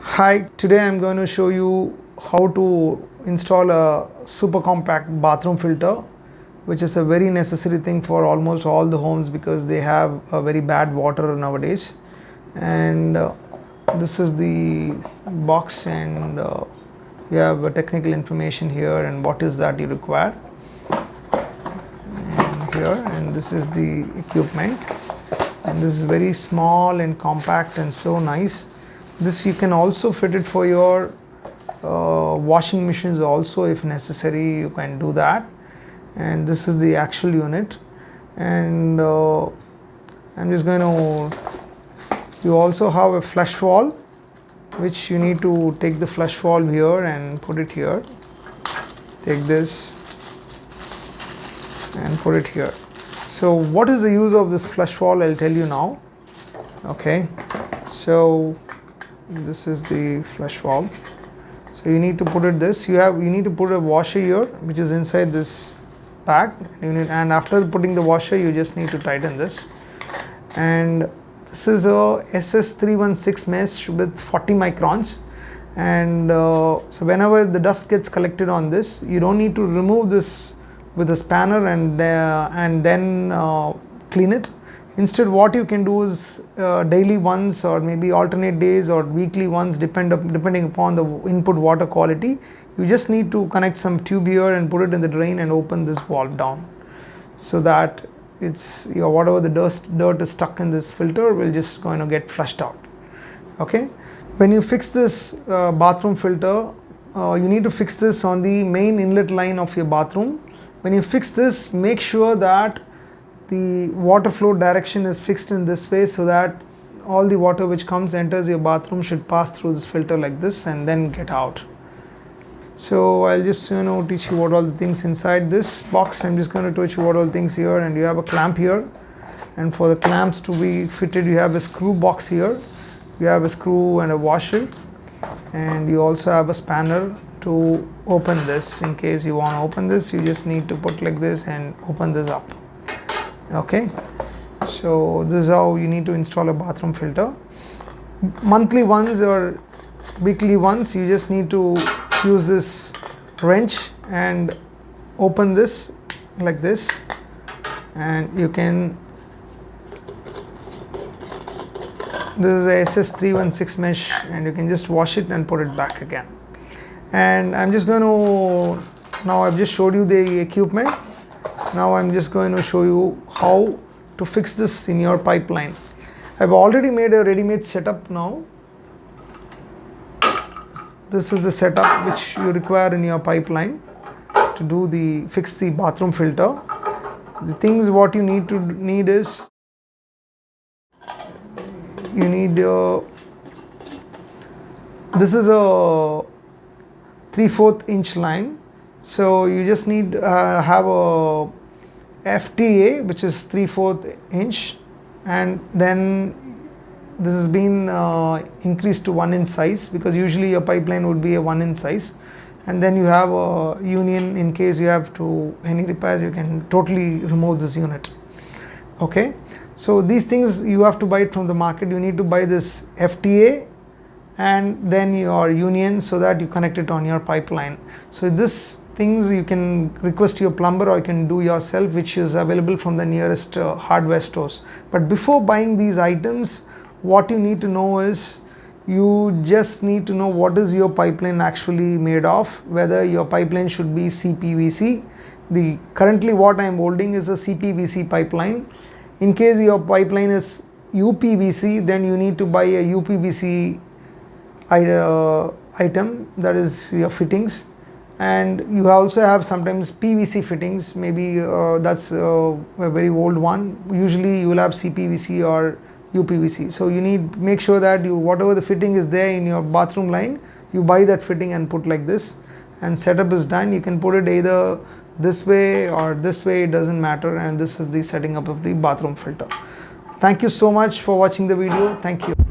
Hi, today I'm going to show you how to install a super compact bathroom filter, which is a very necessary thing for almost all the homes because they have a very bad water nowadays. And this is the box, and you have technical information here and what is that you require. And here, and this is the equipment, and this is very small and compact and so nice. This you can also fit it for your washing machines also, if necessary you can do that. And this is the actual unit, and I'm just going to, you also have a flush valve, which you need to take the flush valve here and put it here. Take this and put it here. So what is the use of this flush valve, I'll tell you now. Okay, so this is the flush valve. So you need to put it this, you need to put a washer here which is inside this bag, and after putting the washer you just need to tighten this. And this is a SS316 mesh with 40 microns, and so whenever the dust gets collected on this, you don't need to remove this with a spanner and then clean it. Instead, what you can do is daily once, or maybe alternate days, or weekly once, depending upon the input water quality, you just need to connect some tube here and put it in the drain and open this valve down, so that it's whatever the dirt is stuck in this filter will just going to get flushed out. Okay, when you fix this bathroom filter, you need to fix this on the main inlet line of your bathroom. When you fix this, make sure that the water flow direction is fixed in this way, so that all the water which enters your bathroom should pass through this filter like this and then get out. So I'll just teach you what all the things inside this box. I'm just going to teach you what all the things here, and you have a clamp here, and for the clamps to be fitted you have a screw box here, you have a screw and a washer, and you also have a spanner to open this. In case you want to open this, you just need to put like this and open this up. Okay, so this is how you need to install a bathroom filter. Monthly once or weekly once, you just need to use this wrench and open this like this, and you can, this is a SS316 mesh, and you can just wash it and put it back again. And I'm just going to, now I've just showed you the equipment. Now I'm just going to show you how to fix this in your pipeline. I've already made a ready-made setup now. This is the setup which you require in your pipeline to do fix the bathroom filter. The things what you need is, you need this is a 3/4 inch line. So you just need have a FTA, which is 3/4 inch, and then this has been increased to 1 inch size, because usually your pipeline would be a 1 inch size. And then you have a union, in case you have to any repairs, you can totally remove this unit. Okay, so these things you have to buy it from the market. You need to buy this FTA and then your union, so that you connect it on your pipeline. So this things you can request your plumber, or you can do yourself, which is available from the nearest hardware stores. But before buying these items, what you need to know is, you just need to know what is your pipeline actually made of, whether your pipeline should be CPVC. Currently what I am holding is a CPVC pipeline. In case your pipeline is UPVC, then you need to buy a UPVC item, that is your fittings. And you also have sometimes PVC fittings, maybe that's a very old one. Usually you will have CPVC or UPVC. So you need make sure that whatever the fitting is there in your bathroom line, you buy that fitting and put like this, and setup is done. You can put it either this way or this way, it doesn't matter. And this is the setting up of the bathroom filter. Thank you so much for watching the video. Thank you.